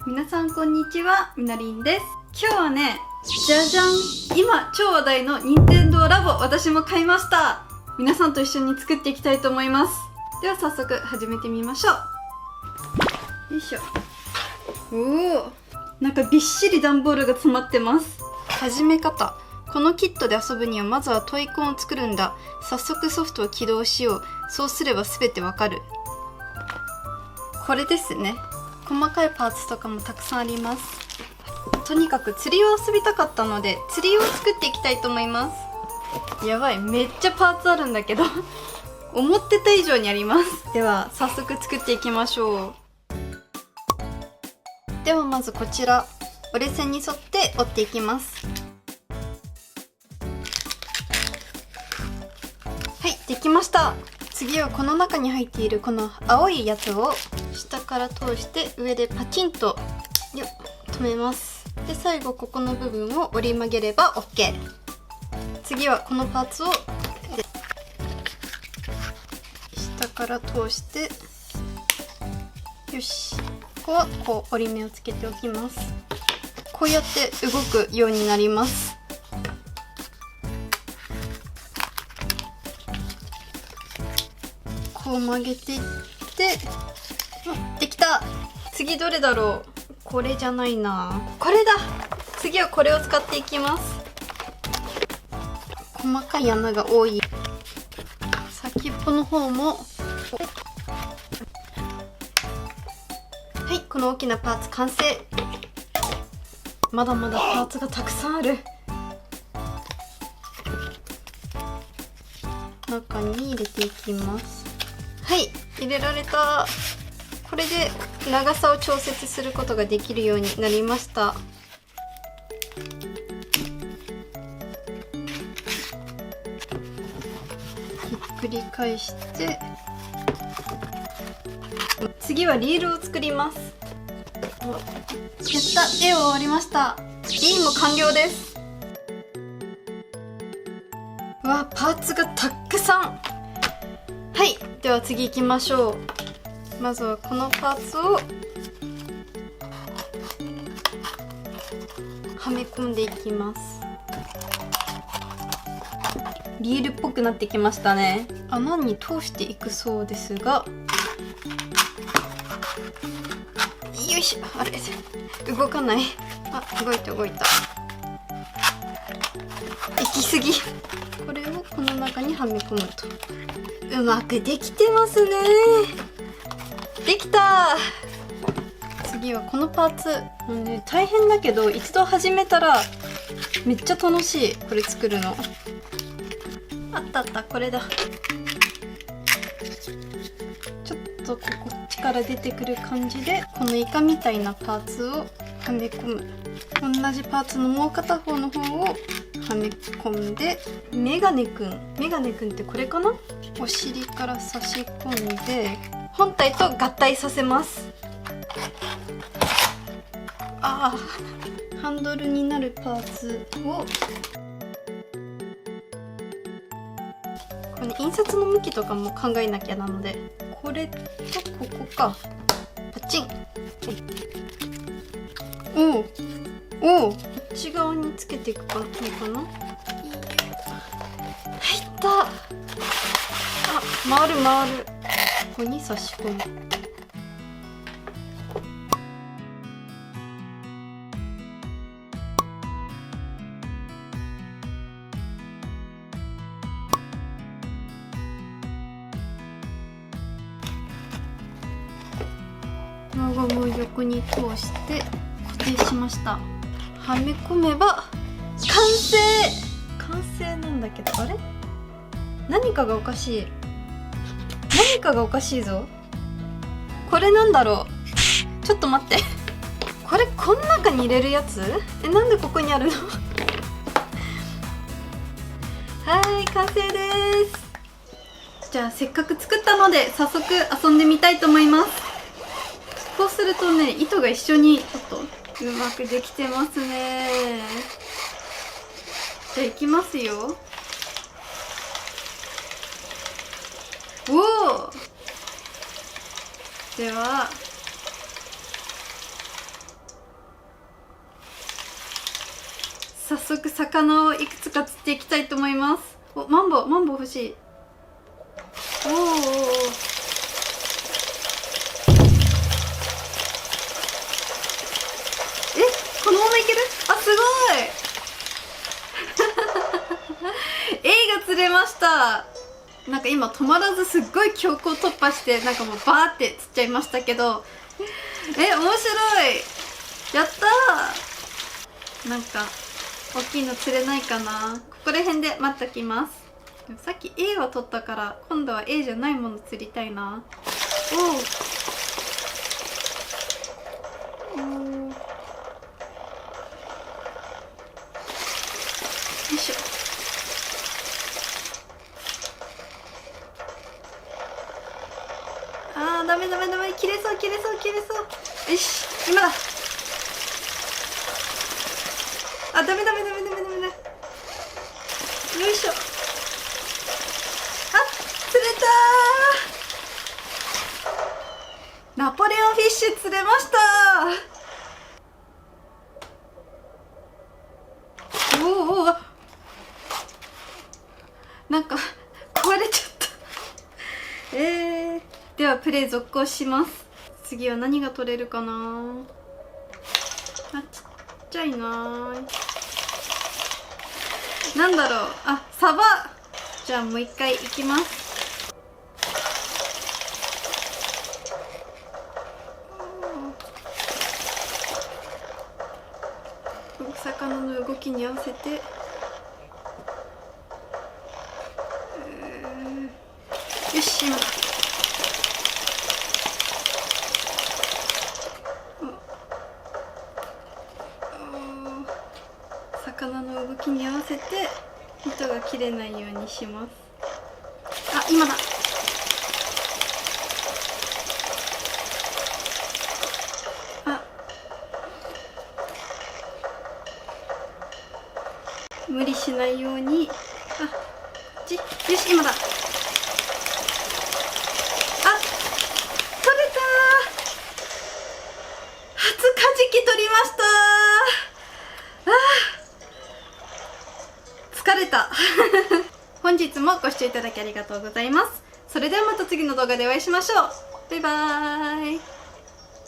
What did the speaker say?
皆さんこんにちは、みなりんです。今日はね、じゃじゃん、今超話題の任天堂ラボ、私も買いました。皆さんと一緒に作っていきたいと思います。では早速始めてみましょう。よいしょ。おお、なんかびっしり段ボールが詰まってます。始め方。このキットで遊ぶにはまずはトイコンを作るんだ。早速ソフトを起動しよう。そうすれば全てわかる。これですね。細かいパーツとかもたくさんあります。とにかく釣りを遊びたかったので釣りを作っていきたいと思います。やばい、めっちゃパーツあるんだけど思ってた以上にあります。では早速作っていきましょう。ではまずこちら折れ線に沿って折っていきます。はい、できました。次はこの中に入っているこの青いやつを下から通して上でパチンと止めます。で最後ここの部分を折り曲げれば OK。 次はこのパーツを下から通して、よし、ここはこう折り目をつけておきます。こうやって動くようになります。こう曲げていって、できた。次どれだろう。これじゃないな、これだ。次はこれを使っていきます。細かい穴が多い。先っぽの方も、はい、この大きなパーツ完成。まだまだパーツがたくさんある。中に入れていきます。はい、入れられた。これで長さを調節することができるようになりました。ひっくり返して次はリールを作ります。やった、絵を終わりました。インも完了です。うわ、パーツがたくさん。はい、では次行きましょう。まずはこのパーツをはめ込んでいきます。リールっぽくなってきましたね。穴に通していくそうですが、よいしょ。あれ、動かない。あ、動いた動いた。行き過ぎ。これをこの中にはめ込むとうまくできてますね。できた。次はこのパーツ、ね、大変だけど一度始めたらめっちゃ楽しい。これ作るの。あったあった、これだ。ちょっとこっちから出てくる感じでこのイカみたいなパーツをはめ込む。同じパーツのもう片方の方をはめ込んで、メガネくんってこれかな。お尻から差し込んで本体と合体させます。ああ、ハンドルになるパーツを、これ、ね、印刷の向きとかも考えなきゃなので、これとここか。パチン。おおおお、こっち側につけていくかな。いいかな。入った。あ、回る回る。ここに差し込む。輪ゴムを横に通して固定しました。はめ込めば完成。完成なんだけど、あれ、何かがおかしい。何かがおかしいぞ。これなんだろう。ちょっと待ってこれこの中に入れるやつ。なんでここにあるのはい、完成です。じゃあせっかく作ったので早速遊んでみたいと思います。こうするとね、糸が一緒にちょっとうまくできてますね。じゃあいきますよ。おお、では早速魚をいくつか釣っていきたいと思います。お、マンボウ欲しい。おお、このままいける？あ、すごいエイが釣れました。なんか今止まらずすっごい強行突破して、なんかもうバーって釣っちゃいましたけど、面白い。やったー。なんか大きいの釣れないかな。ここら辺で待っときます。でもさっき A は取ったから今度は A じゃないもの釣りたいな。おお、よいしょ。あー、ダメ、切れそう。よし、今だ。あ、ダメ。よいしょ。あ、釣れたー。ナポレオンフィッシュ釣れましたー。おお、なんか壊れちゃったではプレイ続行します。次は何が取れるかな。あ、ちっちゃいなー。なんだろう。あ、サバ。じゃあもう一回いきます。お魚の動きに合わせて、よし、今だ。魚の動きに合わせて糸が切れないようにします。あ、今だ。あ、無理しないように。あ、こっち。よし、今だ。あ、取れたー。初カジキ取りましたー。疲れた本日もご視聴いただきありがとうございます。それではまた次の動画でお会いしましょう。バイバーイ。